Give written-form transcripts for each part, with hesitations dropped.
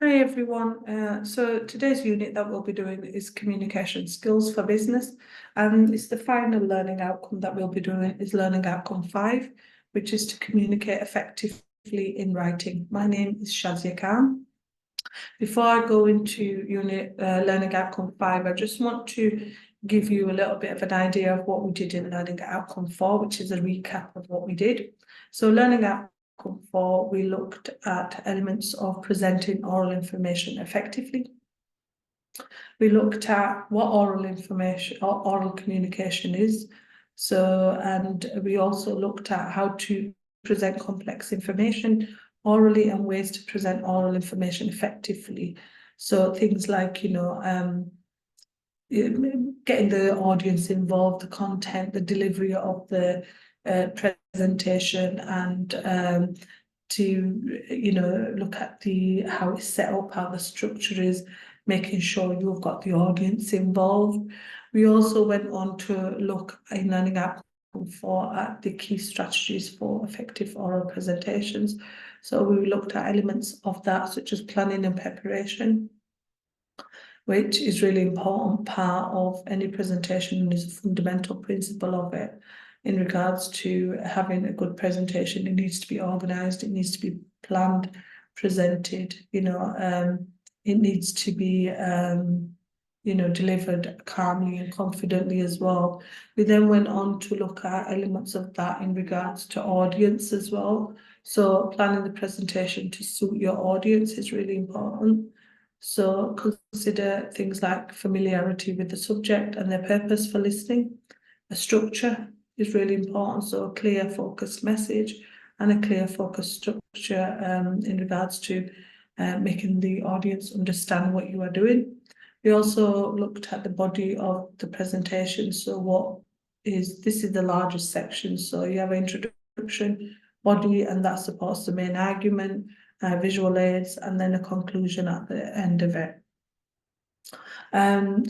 Hi everyone. So today's unit that we'll be doing is communication skills for business, and it's the final learning outcome that we'll be doing is learning outcome 5, which is to communicate effectively in writing. My name is Shazia Khan. Before I go into unit learning outcome 5, I just want to give you a little bit of an idea of what we did in learning outcome 4, which is a recap of what we did. So learning outcome 4, we looked at elements of presenting oral information effectively. We looked at what oral information or oral communication is. And we also looked at how to present complex information orally and ways to present oral information effectively. So things like, getting the audience involved, the content, the delivery of the presentation, and to look at how it's set up, how the structure is, making sure you've got the audience involved. We also went on to look in learning outcome 4 at the key strategies for effective oral presentations. So we looked at elements of that, such as planning and preparation, which is really important part of any presentation and is a fundamental principle of it. In regards to having a good presentation, it needs to be organized, it needs to be planned, presented, it needs to be delivered calmly and confidently as well. We then went on to look at elements of that in regards to audience as well. So planning the presentation to suit your audience is really important. So consider things like familiarity with the subject and their purpose for listening. A structure is really important, so a clear focused message and a clear focused structure in regards to making the audience understand what you are doing. We also looked at the body of the presentation. So this is the largest section. So you have introduction, body, and that supports the main argument, visual aids, and then a conclusion at the end of it.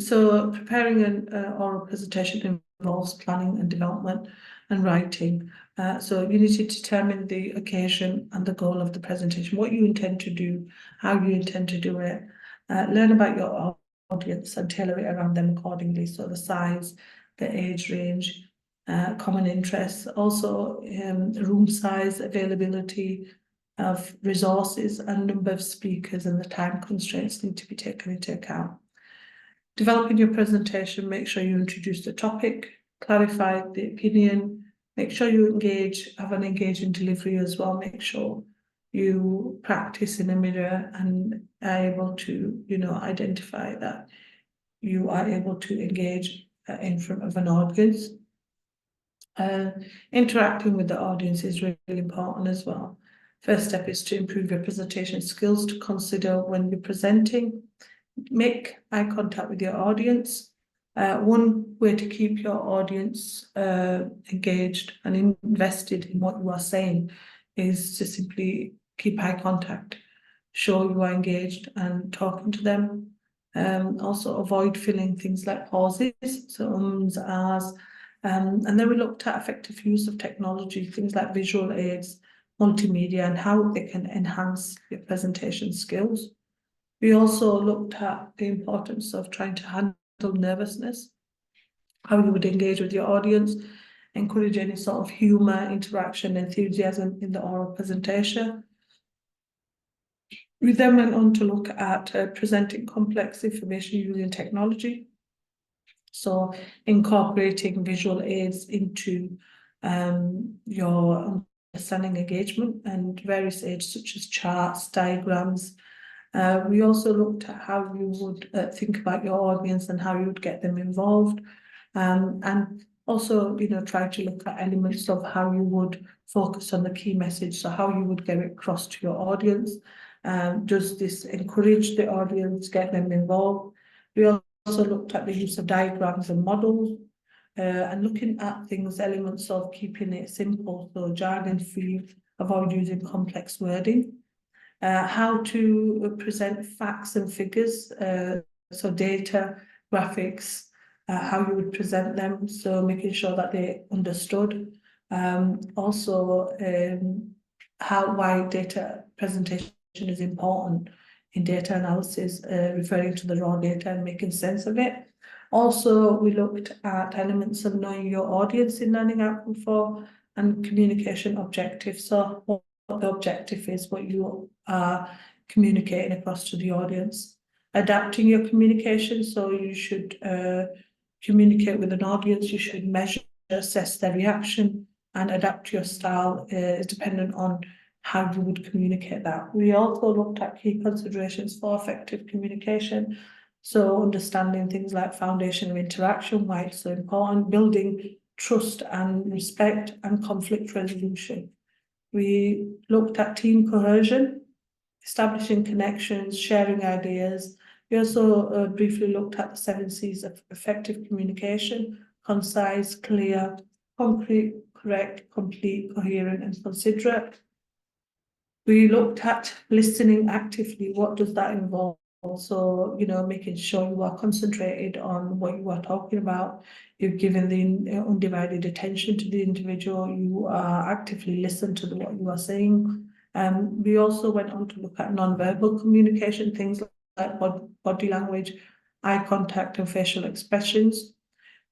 So preparing an oral presentation involves planning and development and writing. So you need to determine the occasion and the goal of the presentation, what you intend to do, how you intend to do it, learn about your audience and tailor it around them accordingly. So the size, the age range, common interests, also room size, availability of resources, and number of speakers, and the time constraints need to be taken into account. Developing your presentation, make sure you introduce the topic, clarify the opinion, make sure you have an engaging delivery as well, make sure you practice in a mirror and are able to, identify that you are able to engage in front of an audience. Interacting with the audience is really important as well. First step is to improve your presentation skills. To consider when you're presenting, make eye contact with your audience. One way to keep your audience engaged and invested in what you are saying is to simply keep eye contact, show you are engaged and talking to them. Also avoid filling things like pauses, so ahs. And then we looked at effective use of technology, things like visual aids, multimedia, and how they can enhance your presentation skills. We also looked at the importance of trying to handle nervousness, how you would engage with your audience, encourage any sort of humor, interaction, enthusiasm in the oral presentation. We then went on to look at presenting complex information using technology. So incorporating visual aids into your understanding engagement and various aids such as charts, diagrams. We also looked at how you would think about your audience and how you would get them involved. And also, try to look at elements of how you would focus on the key message, so how you would get it across to your audience. Does this encourage the audience, get them involved? We also looked at the use of diagrams and models, and looking at elements of keeping it simple, so jargon-free, avoid using complex wording. How to present facts and figures, so data, graphics, how you would present them, so making sure that they understood. Also, why data presentation is important in data analysis, referring to the raw data and making sense of it. Also, we looked at elements of knowing your audience in learning outcome 4 and communication objectives. So what the objective is, what you are communicating across to the audience. Adapting your communication, so you should communicate with an audience, you should measure, assess their reaction, and adapt your style is dependent on how you would communicate that. We also looked at key considerations for effective communication. So understanding things like foundation of interaction, why it's so important, building trust and respect, and conflict resolution. We looked at team cohesion, establishing connections, sharing ideas. We also briefly looked at the 7 C's of effective communication: concise, clear, concrete, correct, complete, coherent, and considerate. We looked at listening actively. What does that involve? So, making sure you are concentrated on what you are talking about. You've given the undivided attention to the individual. You are actively listen to what you are saying. We also went on to look at non-verbal communication, things like body language, eye contact, and facial expressions.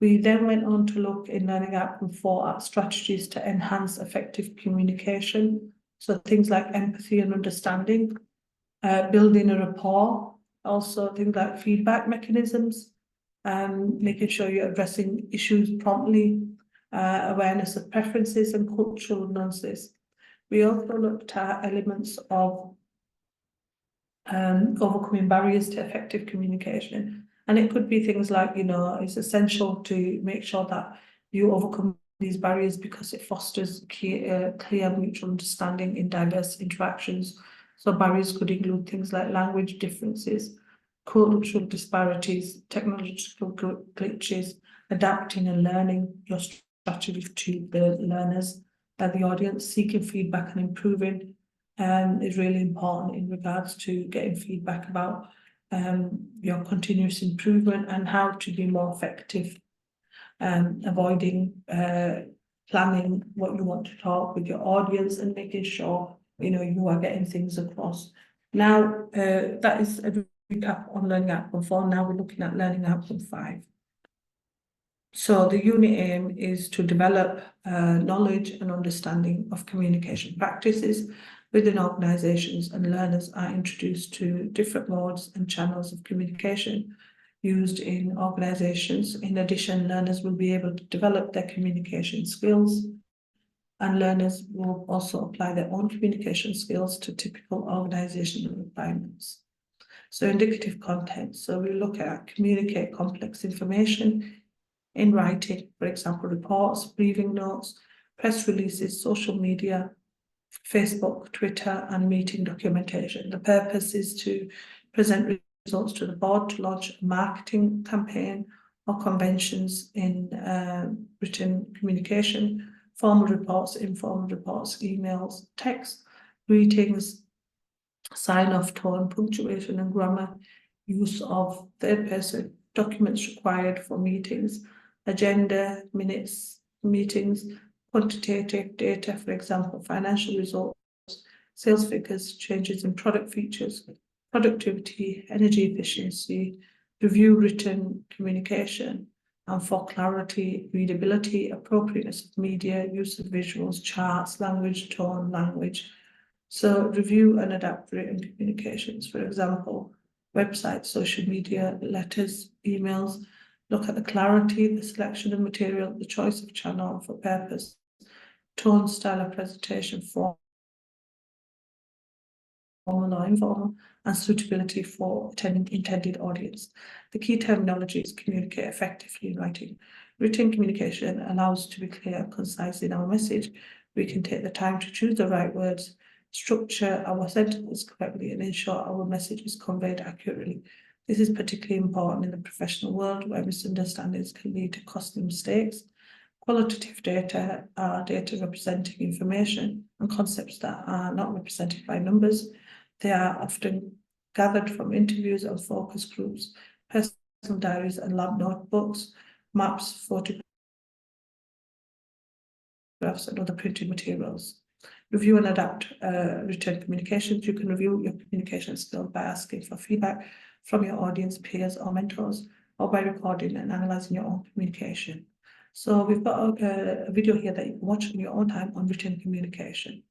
We then went on to look in learning outcome 4 at strategies to enhance effective communication. So things like empathy and understanding, building a rapport, also things like feedback mechanisms, making sure you're addressing issues promptly, awareness of preferences and cultural nuances. We also looked at elements of overcoming barriers to effective communication. And it could be things like, it's essential to make sure that you overcome these barriers because it fosters clear mutual understanding in diverse interactions. So barriers could include things like language differences, cultural disparities, technological glitches, adapting and learning your strategy to the learners and the audience. Seeking feedback and improving is really important in regards to getting feedback about your continuous improvement and how to be more effective, avoiding planning what you want to talk with your audience and making sure you are getting things across. Now, that is a recap on learning outcome 4. Now we're looking at learning outcome 5. So the unit aim is to develop knowledge and understanding of communication practices within organisations, and learners are introduced to different modes and channels of communication used in organisations. In addition, learners will be able to develop their communication skills, and learners will also apply their own communication skills to typical organisational requirements. So indicative content. So we look at communicate complex information in writing, for example, reports, briefing notes, press releases, social media, Facebook, Twitter, and meeting documentation. The purpose is to present results to the board, to launch a marketing campaign or conventions in written communication, formal reports, informal reports, emails, text, greetings, sign-off, tone, punctuation and grammar, use of third-person documents required for meetings, agenda, minutes, meetings, quantitative data, for example, financial results, sales figures, changes in product features, productivity, energy efficiency, review written communication, and for clarity, readability, appropriateness of media, use of visuals, charts, language, tone, language. So review and adapt written communications, for example, websites, social media, letters, emails. Look at the clarity, the selection of material, the choice of channel for purpose, tone, style of presentation, formal or informal, and suitability for intended audience. The key terminology is communicate effectively in writing. Written communication allows us to be clear and concise in our message. We can take the time to choose the right words, structure our sentences correctly, and ensure our message is conveyed accurately. This is particularly important in the professional world where misunderstandings can lead to costly mistakes. Qualitative data are data representing information and concepts that are not represented by numbers. They are often gathered from interviews and focus groups, personal diaries and lab notebooks, maps, photographs and other printed materials. Review and adapt written communications. You can review your communication skills by asking for feedback from your audience, peers or mentors, or by recording and analysing your own communication. So we've got a video here that you can watch in your own time on written communication.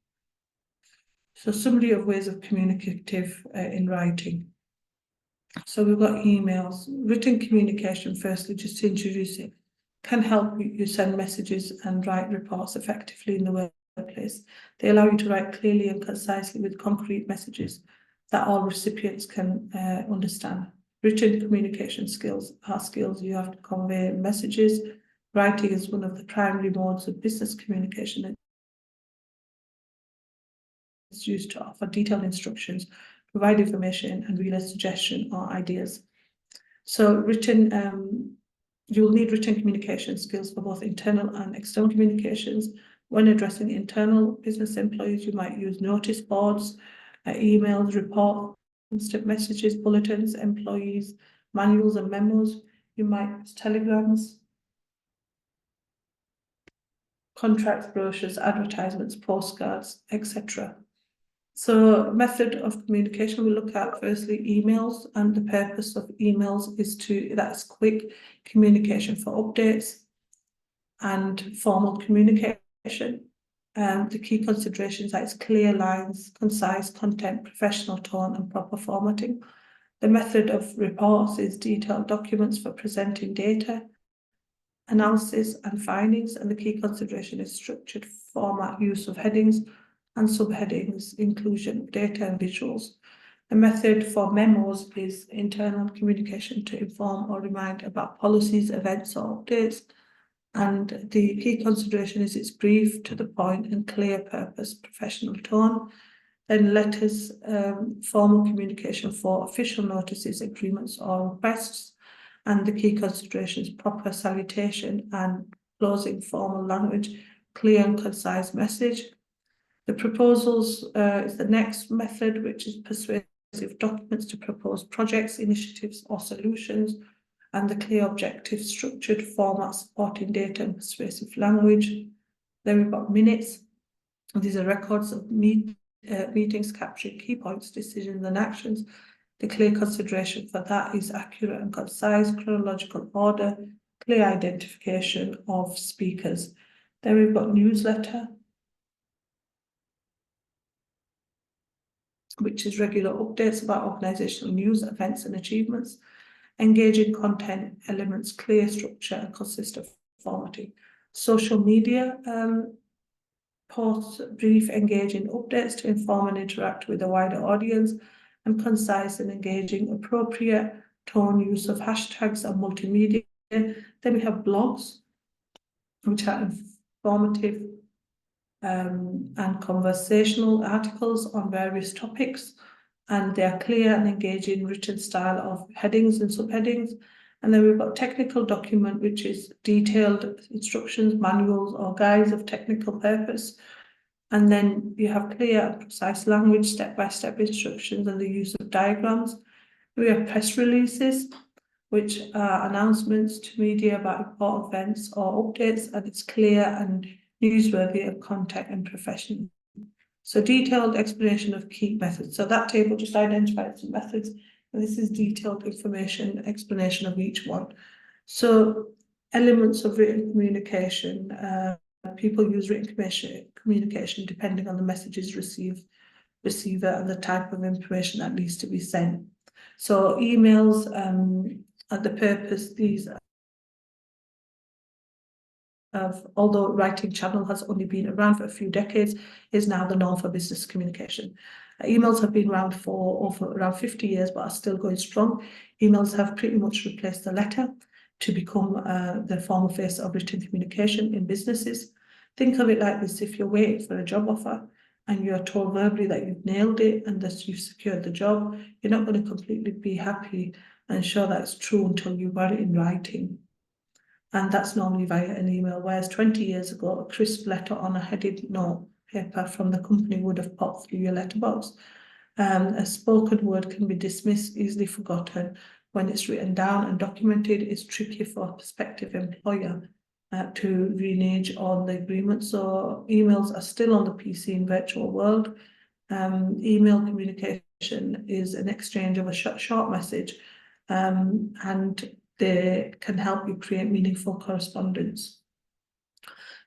So summary of ways of communicative in writing. So we've got emails. Written communication, firstly, just to introduce it, can help you send messages and write reports effectively in the workplace. They allow you to write clearly and concisely with concrete messages that all recipients can understand. Written communication skills are skills you have to convey messages. Writing is one of the primary modes of business communication. It's used to offer detailed instructions, provide information, and relay suggestions or ideas. So you'll need written communication skills for both internal and external communications. When addressing internal business employees, you might use notice boards, emails, reports, instant messages, bulletins, employees, manuals and memos. You might use telegrams, contracts, brochures, advertisements, postcards, etc. So method of communication, we look at firstly emails, and the purpose of emails is that's quick communication for updates and formal communication. The key considerations are its clear lines, concise content, professional tone and proper formatting. The method of reports is detailed documents for presenting data, analysis and findings, and the key consideration is structured format, use of headings and subheadings, inclusion of data and visuals. The method for memos is internal communication to inform or remind about policies, events or updates. And the key consideration is it's brief, to the point and clear purpose, professional tone. Then letters, formal communication for official notices, agreements or requests. And the key consideration is proper salutation and closing formal language, clear and concise message. The proposals is the next method, which is persuasive documents to propose projects, initiatives or solutions, and the clear objective structured format supporting data and persuasive language. Then we've got minutes. These are records of meetings capturing key points, decisions and actions. The clear consideration for that is accurate and concise, chronological order, clear identification of speakers. Then we've got newsletter, which is regular updates about organisational news, events and achievements. Engaging content elements, clear structure and consistent formatting. Social media posts, brief, engaging updates to inform and interact with a wider audience, and concise and engaging, appropriate tone, use of hashtags and multimedia. Then we have blogs, which are informative and conversational articles on various topics, and they are clear and engaging written style of headings and subheadings. And then we've got technical document, which is detailed instructions, manuals or guides of technical purpose. And then you have clear and precise language, step-by-step instructions and the use of diagrams. We have press releases, which are announcements to media about important events or updates, and it's clear and newsworthy of content and profession. So detailed explanation of key methods. So that table just identifies some methods, and this is detailed information, explanation of each one. So elements of written communication, people use written communication depending on the messages receiver and the type of information that needs to be sent. So emails, and the purpose, these although writing channel has only been around for a few decades, is now the norm for business communication. Emails have been around for over around 50 years, but are still going strong. Emails have pretty much replaced the letter to become the formal face of written communication in businesses. Think of it like this: if you're waiting for a job offer and you're told verbally that you've nailed it and that you've secured the job, you're not going to completely be happy and sure that it's true until you've got it in writing. And that's normally via an email, whereas 20 years ago, a crisp letter on a headed note paper from the company would have popped through your letterbox. A spoken word can be dismissed, easily forgotten. When it's written down and documented, it's tricky for a prospective employer to renege on the agreement. So emails are still on the PC in virtual world. Email communication is an exchange of a short message, and they can help you create meaningful correspondence.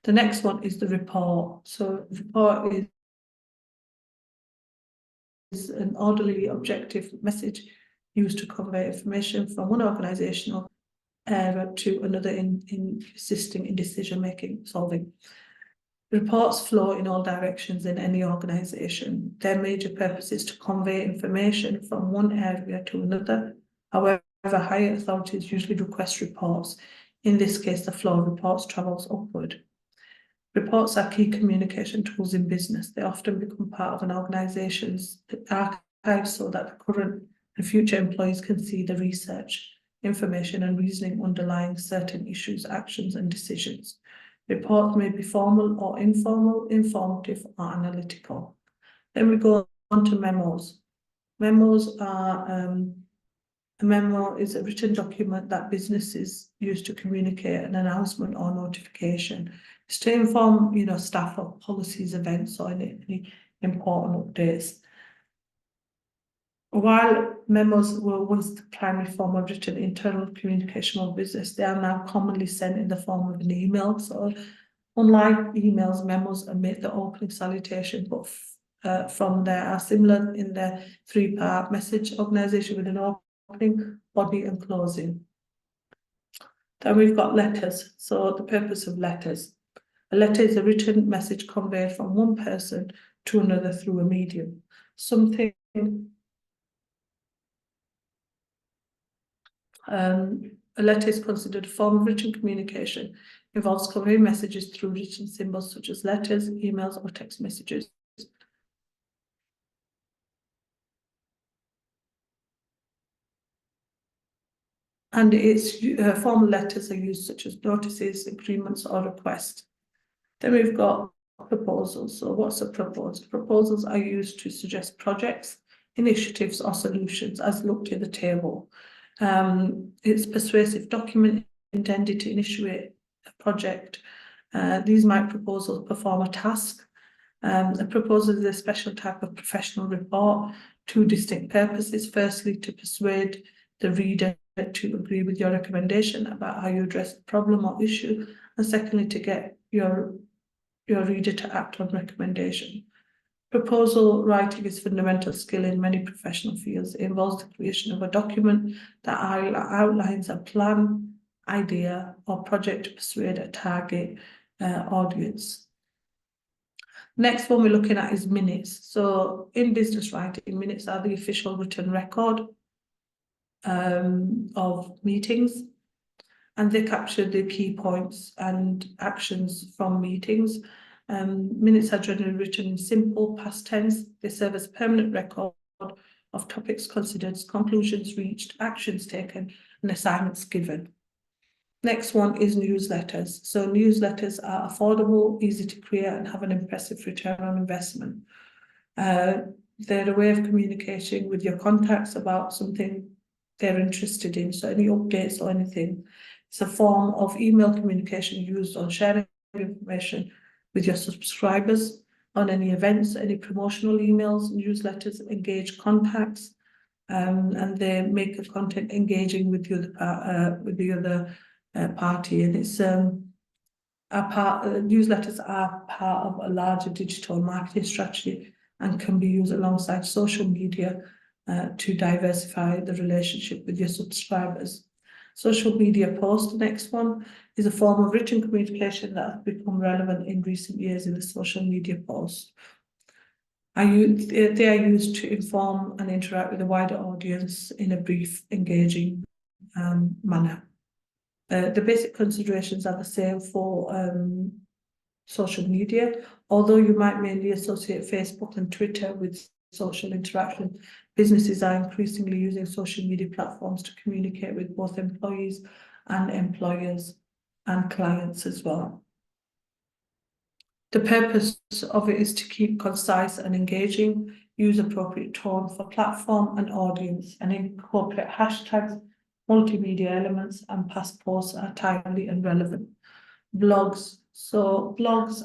The next one is the report. So report is an orderly, objective message used to convey information from one organizational area to another in assisting in decision-making, solving. Reports flow in all directions in any organization. Their major purpose is to convey information from one area to another. However, higher authorities usually request reports. In this case, the flow of reports travels upward. Reports are key communication tools in business. They often become part of an organization's archive so that the current and future employees can see the research, information and reasoning underlying certain issues, actions and decisions. Reports may be formal or informal, informative or analytical. Then we go on to memos. Memos are, a memo is a written document that businesses use to communicate an announcement or notification. It's to inform, staff of policies, events or any important updates. While memos were once the primary form of written internal communication of business, they are now commonly sent in the form of an email. So unlike emails, memos omit the opening salutation, but from there are similar in their three-part message organization with an opening, body and closing. Then we've got letters. So the purpose of letters. A letter is a written message conveyed from one person to another through a medium. A letter is considered a form of written communication, involves conveying messages through written symbols such as letters, emails, or text messages. And its formal letters are used such as notices, agreements, or requests. Then we've got proposals. So what's a proposal? Proposals are used to suggest projects, initiatives, or solutions as looked in the table. It's a persuasive document intended to initiate a project. These might proposals perform a task. A proposal is a special type of professional report, two distinct purposes. Firstly, to persuade the reader to agree with your recommendation about how you address the problem or issue, and secondly, to get your reader to act on recommendation. Proposal writing is a fundamental skill in many professional fields. It involves the creation of a document that outlines a plan, idea, or project to persuade a target audience. Next one we're looking at is minutes. So in business writing, minutes are the official written record of meetings, and they capture the key points and actions from meetings. Minutes are generally written in simple past tense. They serve as a permanent record of topics considered, conclusions reached, actions taken, and assignments given. Next one is newsletters. So newsletters are affordable, easy to create, and have an impressive return on investment. They're a way of communicating with your contacts about something they're interested in, so any updates or anything. It's a form of email communication used on sharing information with your subscribers on any events, any promotional emails, newsletters, engage contacts, and they make the content engaging with the other party. And it's newsletters are part of a larger digital marketing strategy and can be used alongside social media to diversify the relationship with your subscribers. Social media post, the next one, is a form of written communication that has become relevant in recent years in the social media post. They are used to inform and interact with a wider audience in a brief, engaging manner. The basic considerations are the same for social media, although you might mainly associate Facebook and Twitter with social interaction. Businesses are increasingly using social media platforms to communicate with both employees and employers and clients as well. The purpose of it is to keep concise and engaging, use appropriate tone for platform and audience, and incorporate hashtags, multimedia elements, and past posts are timely and relevant. Blogs. So blogs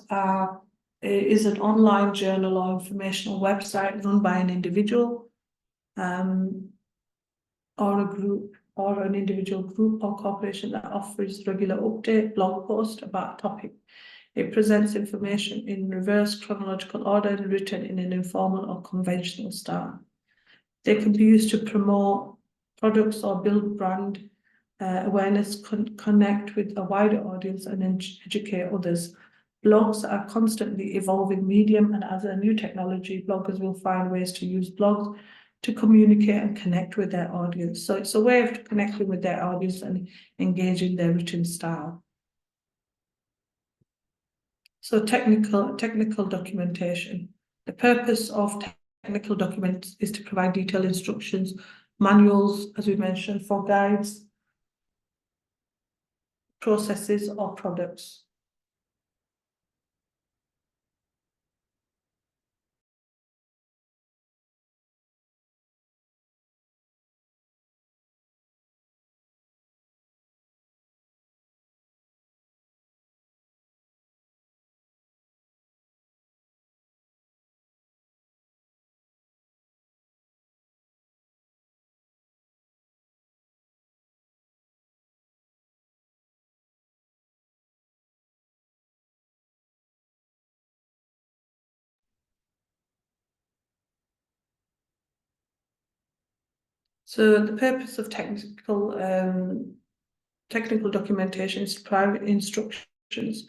is an online journal or informational website run by an individual or a group or an individual group or corporation that offers regular update blog post about a topic. It presents information in reverse chronological order and written in an informal or conventional style. They can be used to promote products or build brand awareness, connect with a wider audience and educate others. Blogs are constantly evolving medium, and as a new technology, bloggers will find ways to use blogs to communicate and connect with their audience. So it's a way of connecting with their audience and engaging their written style. So technical documentation. The purpose of technical documents is to provide detailed instructions, manuals, as we mentioned, for guides, processes or products. So the purpose of technical documentation is to provide instructions.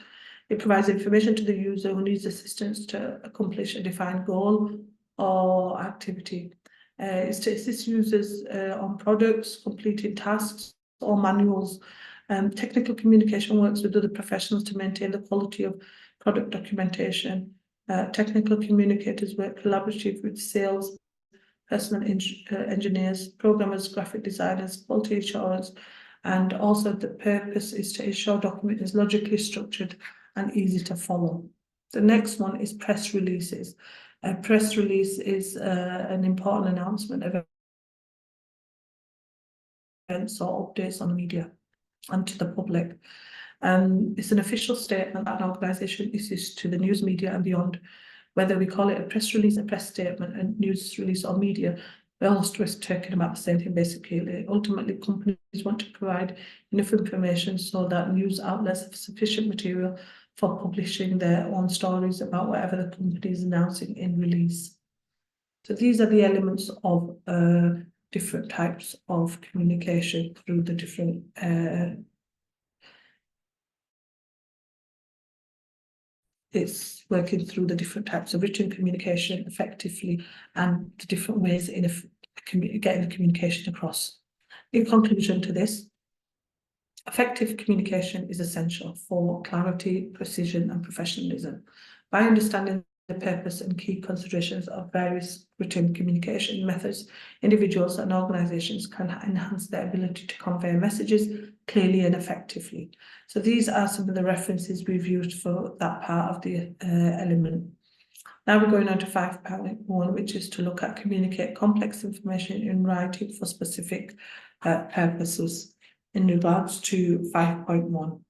It provides information to the user who needs assistance to accomplish a defined goal or activity. It's to assist users on products, completing tasks or manuals. Technical communication works with other professionals to maintain the quality of product documentation. Technical communicators work collaboratively with sales, personal engineers, programmers, graphic designers, quality assurance, and also the purpose is to ensure document is logically structured and easy to follow. The next one is press releases. A press release is an important announcement of events or updates on the media and to the public. It's an official statement that an organisation issues to the news media and beyond. Whether we call it a press release, a press statement, a news release or media, we're all talking about the same thing basically. Ultimately, companies want to provide enough information so that news outlets have sufficient material for publishing their own stories about whatever the company is announcing in release. So these are the elements of different types of communication through the different it's working through the different types of written communication effectively and the different ways in getting the communication across. In conclusion to this, effective communication is essential for clarity, precision, and professionalism. By understanding the purpose and key considerations of various written communication methods, individuals and organisations can enhance their ability to convey messages clearly and effectively. So these are some of the references we've used for that part of the element. Now we're going on to 5.1, which is to look at communicate complex information in writing for specific purposes in regards to 5.1.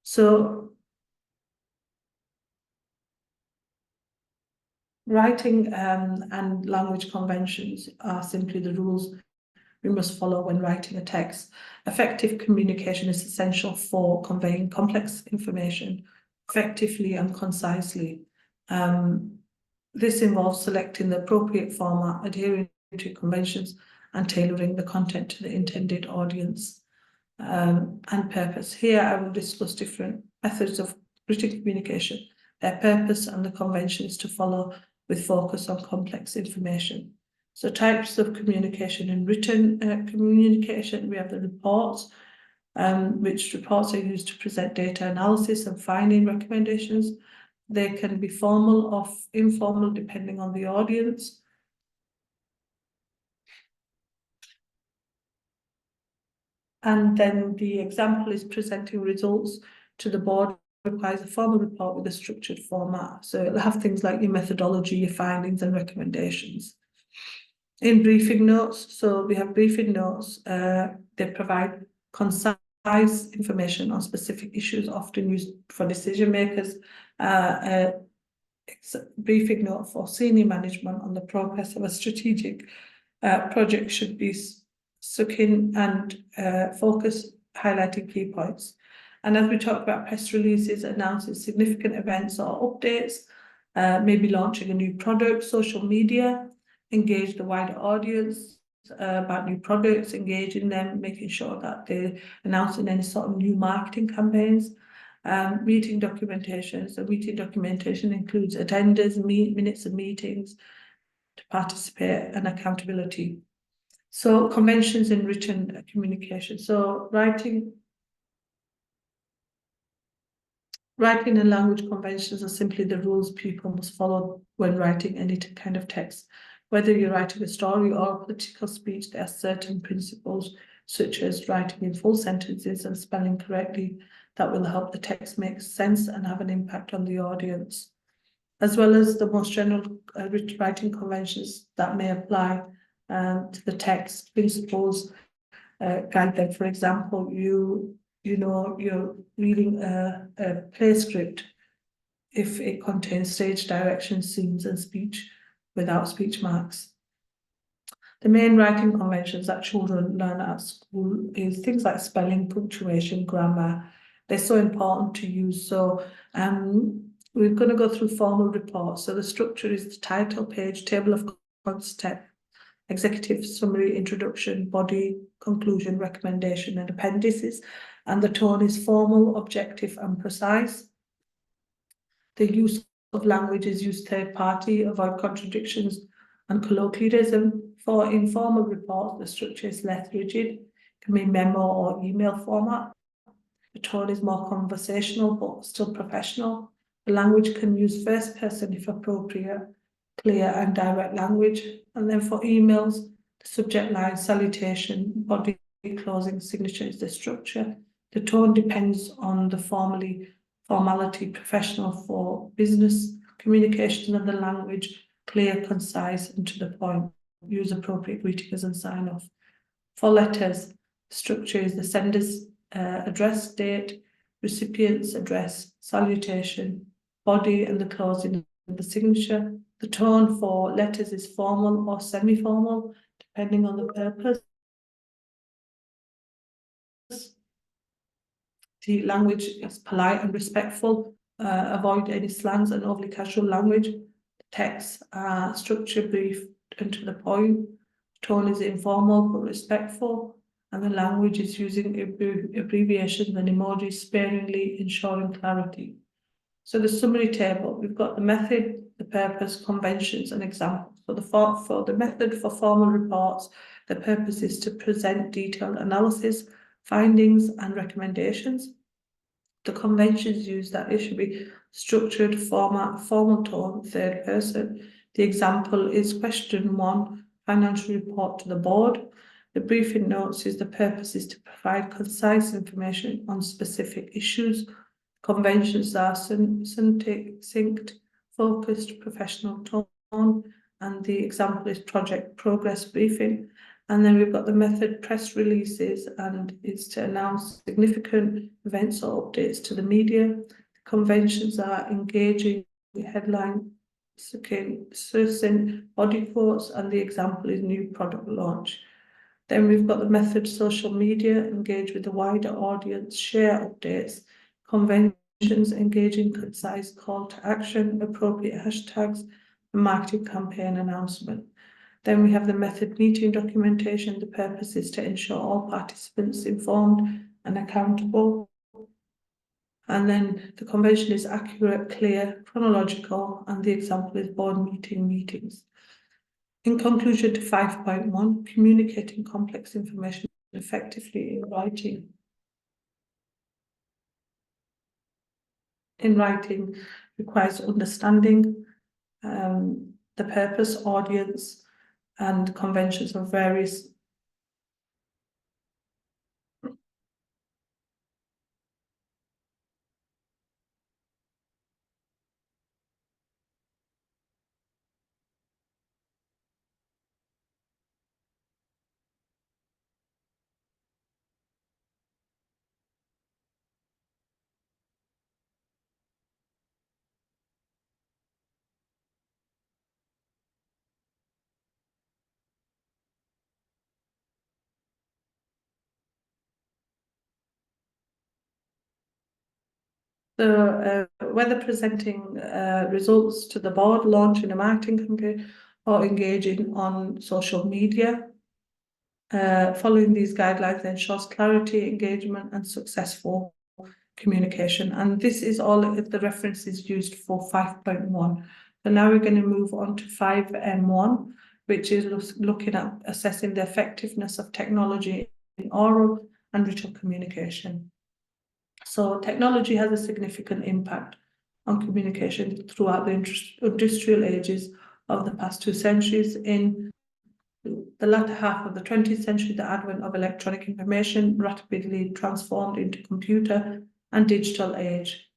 So writing and language conventions are simply the rules we must follow when writing a text. Effective communication is essential for conveying complex information effectively and concisely. This involves selecting the appropriate format, adhering to conventions, and tailoring the content to the intended audience and purpose. Here I will discuss different methods of written communication, their purpose and the conventions to follow with focus on complex information. So types of communication and written communication, we have the reports, which reports are used to present data analysis and finding recommendations. They can be formal or informal depending on the audience. And then the example is presenting results to the board requires a formal report with a structured format. So it'll have things like your methodology, your findings and recommendations. In briefing notes, so we have briefing notes, they provide concise information on specific issues often used for decision makers. Briefing note for senior management on the progress of a strategic project should be succinct and focus, highlighting key points. And as we talked about, press releases announcing significant events or updates, maybe launching a new product, social media, engage the wider audience about new products, engaging them, making sure that they're announcing any sort of new marketing campaigns. Meeting documentation. So meeting documentation includes agendas, minutes of meetings to participate, and accountability. So conventions in written communication. So writing and language conventions are simply the rules people must follow when writing any kind of text. Whether you're writing a story or a political speech, there are certain principles, such as writing in full sentences and spelling correctly, that will help the text make sense and have an impact on the audience, as well as the most general writing conventions that may apply to the text principles, guide them. For example, you're reading a play script. If it contains stage direction, scenes, and speech without speech marks. The main writing conventions that children learn at school is things like spelling, punctuation, grammar. They're so important to use. So we're going to go through formal reports. So the structure is the title page, table of contents, executive summary, introduction, body, conclusion, recommendation, and appendices. And the tone is formal, objective, and precise. The use of language is used third party, avoid contradictions and colloquialism. For informal reports, the structure is less rigid, can be memo or email format. The tone is more conversational but still professional. The language can use first person if appropriate, clear and direct language. And then for emails, the subject line, salutation, body, closing, signature is the structure. The tone depends on the formality, professional for business communication, and the language, clear, concise, and to the point. Use appropriate greetings and sign off. For letters, structure is the sender's address, date, recipient's address, salutation, body, and the closing of the signature. The tone for letters is formal or semi-formal, depending on the purpose. The language is polite and respectful. Avoid any slangs and overly casual language. The text structure, brief and to the point. Tone is informal but respectful, and the language is using abbreviations and emojis sparingly, ensuring clarity. So the summary table, we've got the method, the purpose, conventions, and examples. For the method for formal reports, the purpose is to present detailed analysis, findings, and recommendations. The conventions use that it should be structured, format, formal tone, third person. The example is question 1, financial report to the board. The briefing notes is the purpose is to provide concise information on specific issues. Conventions are synced, focused, professional tone, and the example is project progress briefing. And then we've got the method press releases, and it's to announce significant events or updates to the media. The conventions are engaging, headline, succinct, body quotes, and the example is new product launch. Then we've got the method social media, engage with the wider audience, share updates. Conventions, engaging, concise, call to action, appropriate hashtags, and marketing campaign announcement. Then we have the method meeting documentation. The purpose is to ensure all participants informed and accountable. And then the convention is accurate, clear, chronological, and the example is board meetings. In conclusion to 5.1, communicating complex information effectively in writing. In writing requires understanding the purpose, audience, and conventions of various So whether presenting results to the board, launching a marketing campaign, or engaging on social media, following these guidelines ensures clarity, engagement, and successful communication. And this is all if the reference is used for 5.1. So now we're going to move on to 5M1, which is looking at assessing the effectiveness of technology in oral and written communication. So technology has a significant impact on communication throughout the industrial ages of the past 2 centuries. In the latter half of the 20th century, the advent of electronic information rapidly transformed into computer and digital age.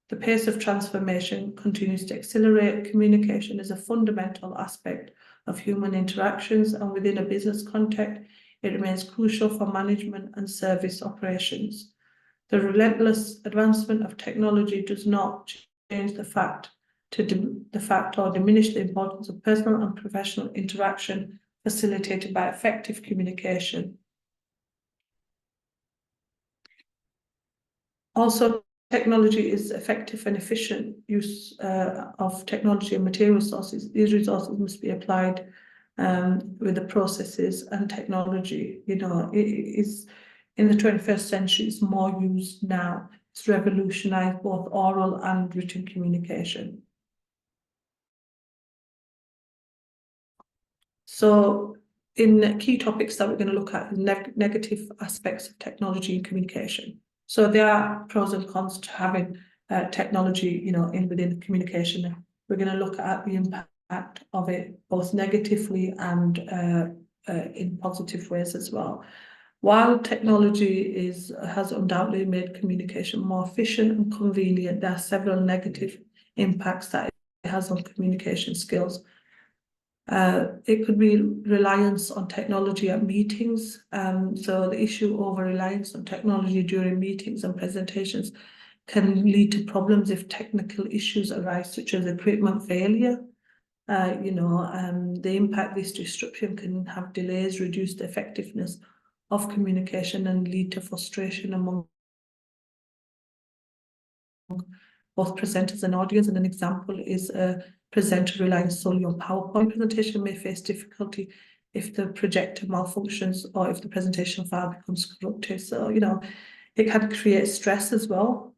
The pace of transformation continues to accelerate. Communication is a fundamental aspect of human interactions, and within a business context, it remains crucial for management and service operations. The relentless advancement of technology does not change the fact or diminish the importance of personal and professional interaction facilitated by effective communication. Also, technology is effective and efficient use of technology and material resources. These resources must be applied with the processes and technology. You know, it is in the 21st century, it's more used now. It's revolutionized both oral and written communication. So in key topics that we're going to look at, negative aspects of technology and communication. So there are pros and cons to having technology, you know, within communication. We're going to look at the impact of it both negatively and in positive ways as well. While technology has undoubtedly made communication more efficient and convenient, there are several negative impacts that it has on communication skills. It could be reliance on technology at meetings. So the issue over reliance on technology during meetings and presentations can lead to problems if technical issues arise, such as equipment failure. The impact this disruption can have delays, reduce the effectiveness of communication, and lead to frustration among both presenters and audience. And an example is a presenter relying solely on PowerPoint presentation may face difficulty if the projector malfunctions or if the presentation file becomes corrupted. So, you know, it can create stress as well.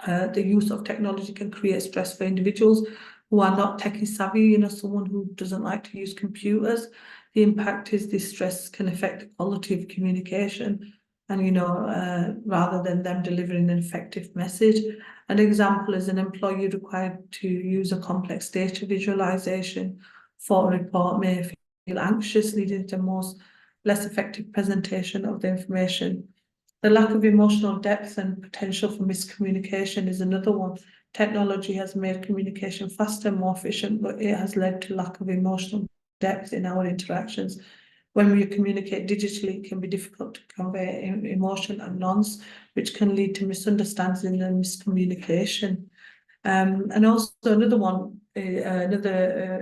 The use of technology can create stress for individuals who are not techie savvy, you know, someone who doesn't like to use computers. The impact is this stress can affect the quality of communication and, you know, rather than them delivering an effective message. An example is an employee required to use a complex data visualization for a report may feel anxious, leading to less effective presentation of the information. The lack of emotional depth and potential for miscommunication is another one. Technology has made communication faster and more efficient, but it has led to lack of emotional depth in our interactions. When we communicate digitally, it can be difficult to convey emotion and nuance, which can lead to misunderstanding and miscommunication. And also another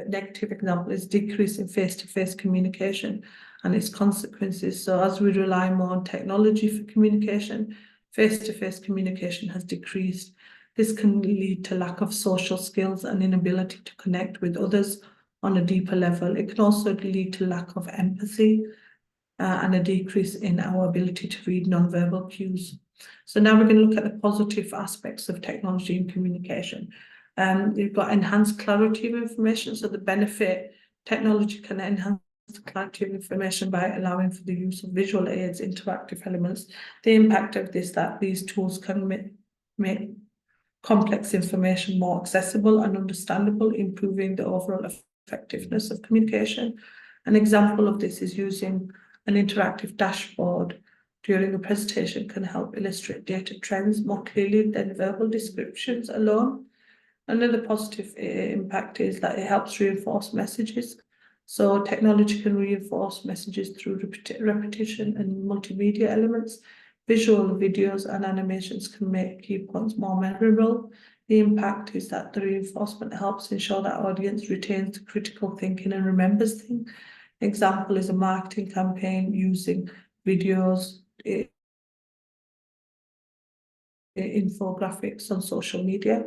negative example is decrease in face-to-face communication and its consequences. So as we rely more on technology for communication, face-to-face communication has decreased. This can lead to lack of social skills and inability to connect with others on a deeper level. It can also lead to lack of empathy and a decrease in our ability to read nonverbal cues. So now we're going to look at the positive aspects of technology and communication. You've got enhanced clarity of information. So the benefit, technology can enhance the clarity of information by allowing for the use of visual aids, interactive elements. The impact of this, that these tools can make complex information more accessible and understandable, improving the overall effectiveness of communication. An example of this is using an interactive dashboard during a presentation can help illustrate data trends more clearly than verbal descriptions alone. Another positive impact is that it helps reinforce messages. So technology can reinforce messages through repetition and multimedia elements. Visual videos and animations can make key points more memorable. The impact is that the reinforcement helps ensure that audience retains critical thinking and remembers things. Example is a marketing campaign using videos infographics on social media.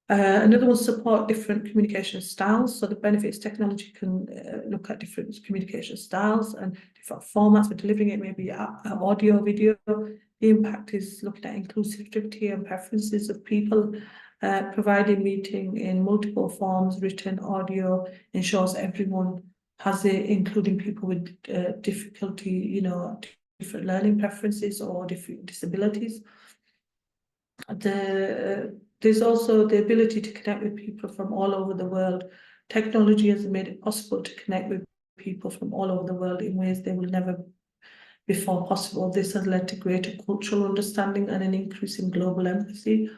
Another one, support different communication styles. So the benefits technology can look at different communication styles and different formats for delivering it, maybe audio, video. The impact is looking at inclusivity and preferences of people, providing meeting in multiple forms, written, audio, ensures everyone has it, including people with difficulty, you know, different learning preferences or different disabilities. There's also the ability to connect with people from all over the world. Technology has made it possible to connect with people from all over the world in ways they will never before possible. This has led to greater cultural understanding and an increase in global empathy.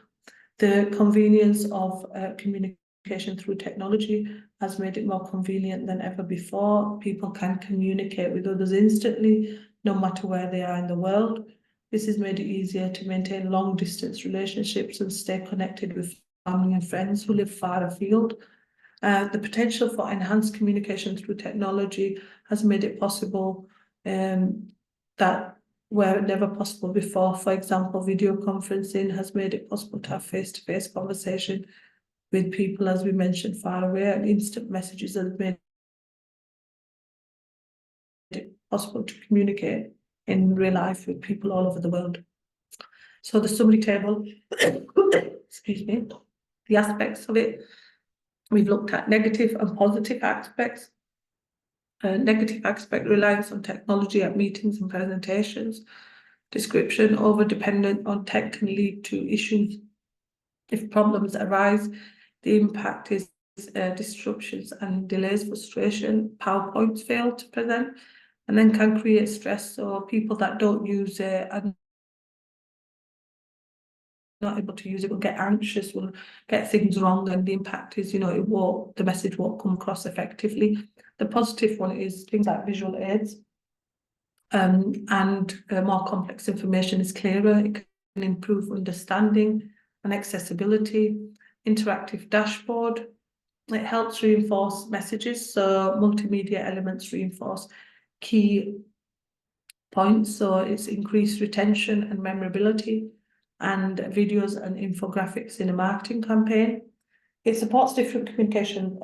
The convenience of communication through technology has made it more convenient than ever before. People can communicate with others instantly, no matter where they are in the world. This has made it easier to maintain long-distance relationships and stay connected with family and friends who live far afield. The potential for enhanced communication through technology has made it possible that were never possible before. For example, video conferencing has made it possible to have face-to-face conversation with people, as we mentioned, far away, and instant messages have made it possible to communicate in real life with people all over the world. So the summary table, excuse me, the aspects of it, we've looked at negative and positive aspects. Negative aspect, reliance on technology at meetings and presentations. Description, over-dependent on tech can lead to issues if problems arise. The impact is disruptions and delays, frustration, PowerPoints fail to present, and then can create stress. So people that don't use it and not able to use it will get anxious, will get things wrong, and the impact is, you know, the message won't come across effectively. The positive one is things like visual aids, and more complex information is clearer. It can improve understanding and accessibility. Interactive dashboard, it helps reinforce messages, so multimedia elements reinforce key points, so it's increased retention and memorability, and videos and infographics in a marketing campaign. It supports different communication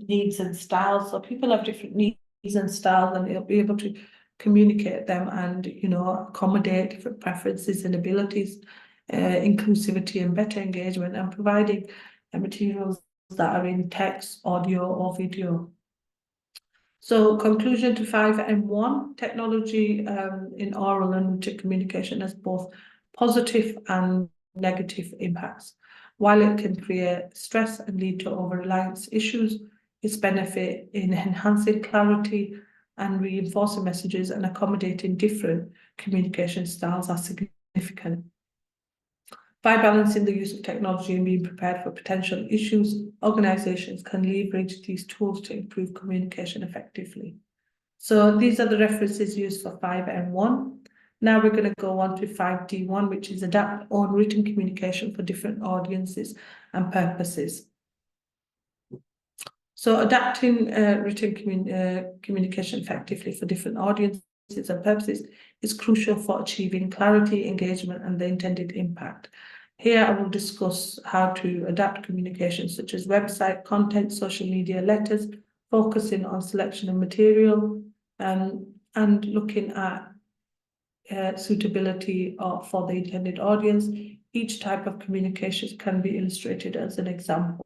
needs and styles, so people have different needs and styles, and it'll be able to communicate them and, you know, accommodate different preferences and abilities, inclusivity and better engagement, and providing materials that are in text, audio or video. So conclusion to 5M1, technology in oral and written communication has both positive and negative impacts. While it can create stress and lead to over-reliance issues, its benefit in enhancing clarity and reinforcing messages and accommodating different communication styles are significant. By balancing the use of technology and being prepared for potential issues, organisations can leverage these tools to improve communication effectively. So these are the references used for 5M1. Now we're going to go on to 5D1, which is adapt own written communication for different audiences and purposes. So adapting written communication effectively for different audiences and purposes is crucial for achieving clarity, engagement, and the intended impact. Here I will discuss how to adapt communication such as website, content, social media, letters, focusing on selection of material, and looking at suitability for the intended audience. Each type of communication can be illustrated as an example.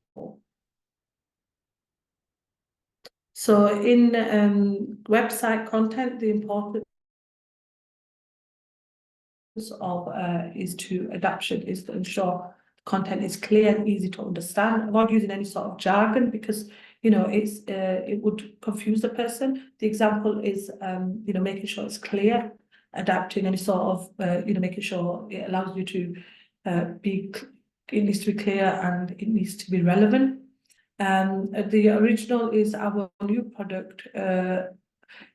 So in website content, the importance of adaptation is to ensure content is clear and easy to understand, avoid using any sort of jargon, because, you know, it would confuse the person. The example is you know, making sure it's clear, adapting any sort of you know, making sure it allows you to it needs to be clear and it needs to be relevant. The original is our new product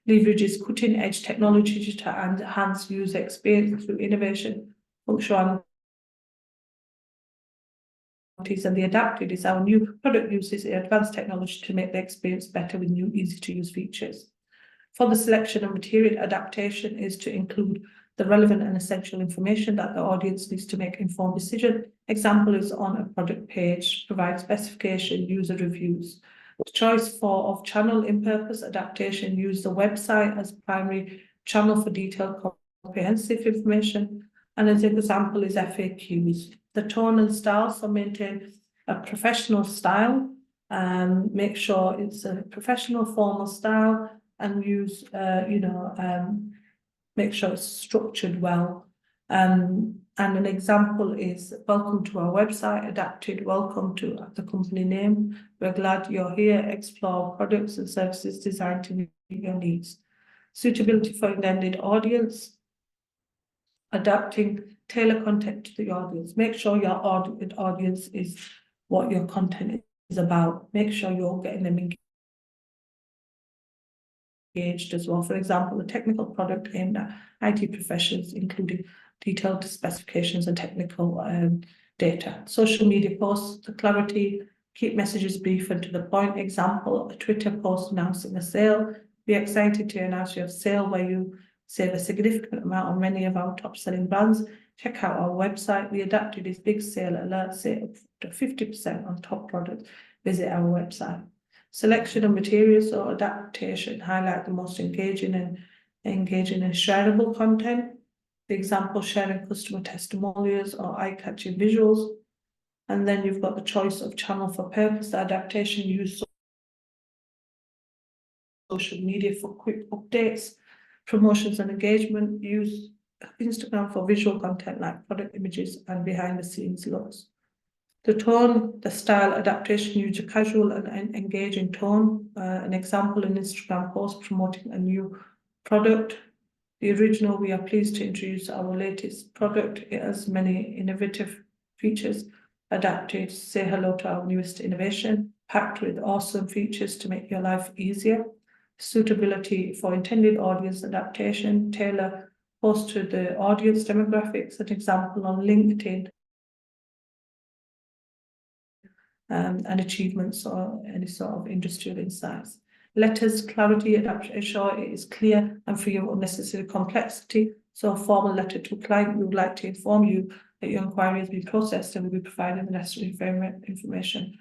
leverages cutting-edge technology to enhance user experience through innovation, functionalities, and the adapted is our new product uses advanced technology to make the experience better with new easy-to-use features. For the selection of material, adaptation is to include the relevant and essential information that the audience needs to make informed decision. Example is on a product page, provide specification, user reviews. The choice of channel in purpose adaptation, use the website as primary channel for detailed comprehensive information. And as an example is FAQs. The tone and style, so maintain a professional style, make sure it's a professional formal style, and use, make sure it's structured well. And an example is welcome to our website, adapted, welcome to the company name. We're glad you're here, explore products and services designed to meet your needs. Suitability for intended audience, adapting, tailor content to the audience. Make sure your audience is what your content is about. Make sure you're getting them engaged as well. For example, a technical product aimed at IT professionals, including detailed specifications and technical data. Social media posts, the clarity, keep messages brief and to the point. Example, a Twitter post announcing a sale. Be excited to announce your sale where you save a significant amount on many of our top selling brands. Check out our website. We adapted this big sale alert, say up to 50% on top products. Visit our website. Selection of materials or adaptation, highlight the most engaging and shareable content. For example, sharing customer testimonials or eye-catching visuals. And then you've got the choice of channel for purpose. The adaptation, use social media for quick updates, promotions and engagement. Use Instagram for visual content like product images and behind the scenes looks. The tone, the style adaptation, use a casual and engaging tone. An example, an Instagram post promoting a new product. The original, we are pleased to introduce our latest product. It has many innovative features. Adapted, say hello to our newest innovation, packed with awesome features to make your life easier. Suitability for intended audience adaptation, tailor post to the audience demographics. An example on LinkedIn. And achievements or any sort of industrial insights. Letters, clarity, adaptation, ensure it is clear and free of unnecessary complexity. So a formal letter to a client, we would like to inform you that your inquiry has been processed and will be provided the necessary information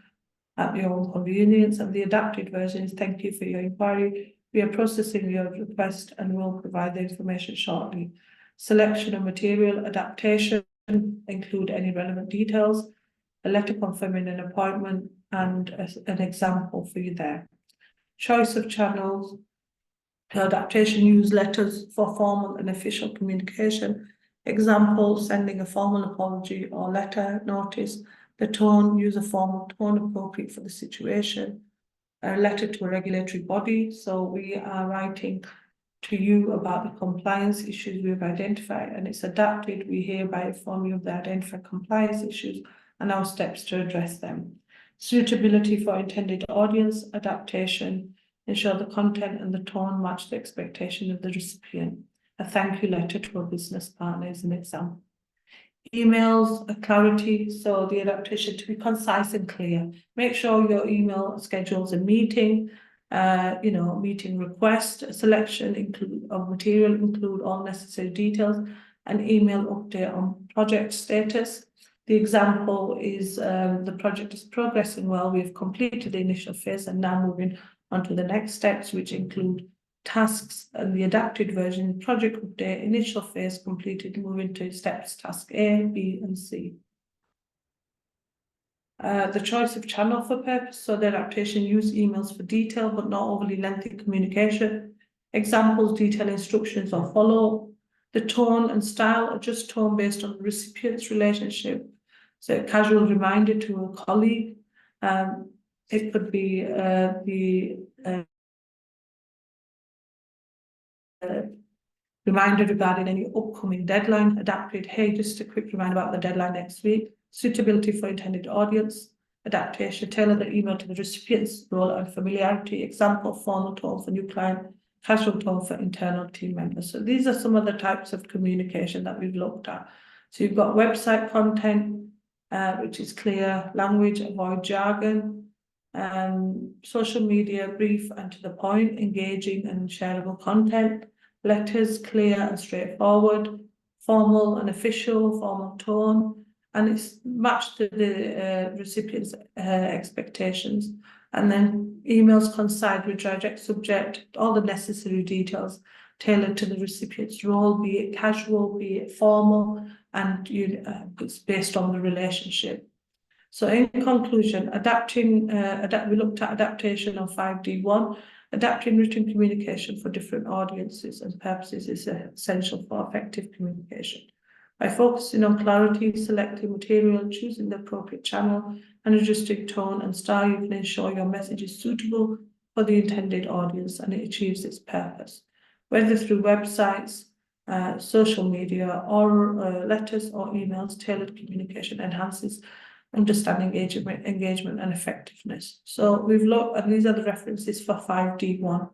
at your own convenience. And the adapted version is thank you for your inquiry. We are processing your request and will provide the information shortly. Selection of material, adaptation, include any relevant details. A letter confirming an appointment and an example for you there. Choice of channels, adaptation, use letters for formal and official communication. Example, sending a formal apology or letter notice. The tone, use a formal tone appropriate for the situation. A letter to a regulatory body. So we are writing to you about the compliance issues we've identified and it's adapted. We hereby inform you of the identified compliance issues and our steps to address them. Suitability for intended audience, adaptation, ensure the content and the tone match the expectation of the recipient. A thank you letter to a business partner is an example. Emails, a clarity, so the adaptation to be concise and clear. Make sure your email schedules a meeting, meeting request, a selection of material, include all necessary details, an email update on project status. The example is the project is progressing well. We've completed the initial phase and now moving on to the next steps, which include tasks and the adapted version, project update, initial phase completed, moving to steps, task A, B, and C. The choice of channel for purpose, so the adaptation, use emails for detail but not overly lengthy communication. Examples, detailed instructions or follow. The tone and style, adjust tone based on the recipient's relationship. So a casual reminder to a colleague. It could be reminder regarding any upcoming deadline. Adapted, hey, just a quick reminder about the deadline next week. Suitability for intended audience. Adaptation, tailor the email to the recipient's role and familiarity. Example, formal tone for new client, casual tone for internal team members. So these are some of the types of communication that we've looked at. So you've got website content, which is clear, language, avoid jargon, social media, brief and to the point, engaging and shareable content, letters, clear and straightforward, formal and official, formal tone, and it's matched to the recipient's expectations. And then emails coincide with direct subject, all the necessary details tailored to the recipient's role, be it casual, be it formal, and it's based on the relationship. So in conclusion, we looked at adaptation of 5D1. Adapting written communication for different audiences and purposes is essential for effective communication. By focusing on clarity, selecting material, choosing the appropriate channel, and adjusting tone and style, you can ensure your message is suitable for the intended audience and it achieves its purpose. Whether through websites, social media, or letters or emails, tailored communication enhances understanding, engagement, and effectiveness. So we've looked, and these are the references for 5D1.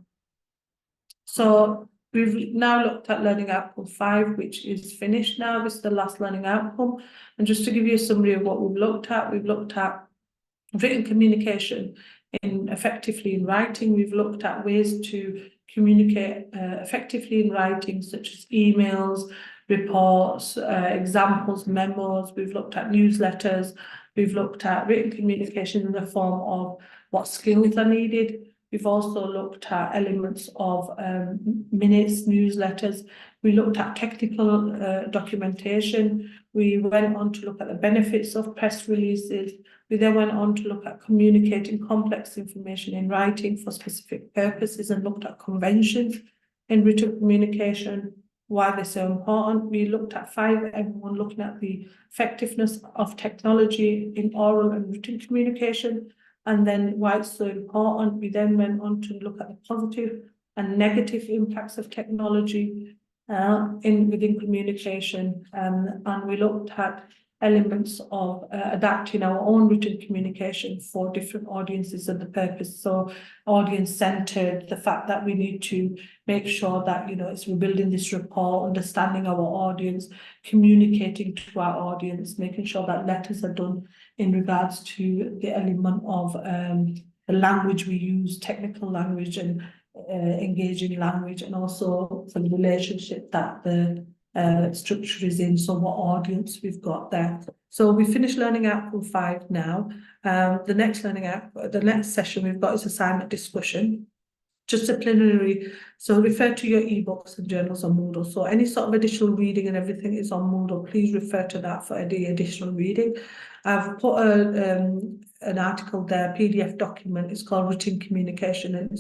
So we've now looked at learning outcome 5, which is finished now. This is the last learning outcome. And just to give you a summary of what we've looked at written communication effectively in writing. We've looked at ways to communicate effectively in writing, such as emails, reports, examples, memos. We've looked at newsletters. We've looked at written communication in the form of what skills are needed. We've also looked at elements of minutes, newsletters. We looked at technical documentation. We went on to look at the benefits of press releases. We then went on to look at communicating complex information in writing for specific purposes and looked at conventions in written communication, why they're so important. We looked at 5M1, looking at the effectiveness of technology in oral and written communication, and then why it's so important. We then went on to look at the positive and negative impacts of technology within communication, and we looked at elements of adapting our own written communication for different audiences and the purpose. So audience-centered, the fact that we need to make sure that, we're building this rapport, understanding our audience, communicating to our audience, making sure that letters are done in regards to the element of the language we use, technical language and engaging language, and also for the relationship that the structure is in, so what audience we've got there. So we finished learning outcome 5 now. The next session we've got is assignment discussion, just a preliminary. So refer to your ebooks and journals on Moodle. So any sort of additional reading and everything is on Moodle. Please refer to that for any additional reading. I've put an article there, PDF document. It's called Written Communication, and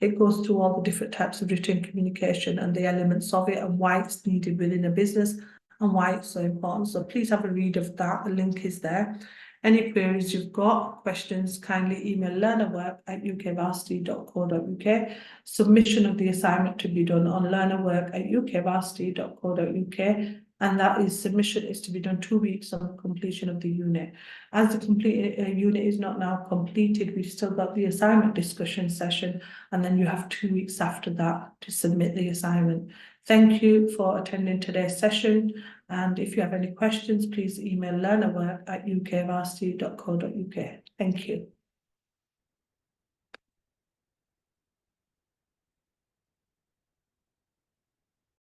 it goes through all the different types of written communication and the elements of it and why it's needed within a business and why it's so important. So please have a read of that. The link is there. Any queries you've got, questions, kindly email learnerwork@ukvarsity.co.uk. Submission of the assignment to be done on learnerwork@ukvarsity.co.uk. And submission is to be done 2 weeks on completion of the unit. As the unit is not now completed, we've still got the assignment discussion session, and then you have 2 weeks after that to submit the assignment. Thank you for attending today's session. And if you have any questions, please email learnerwork@ukvarsity.co.uk. Thank you.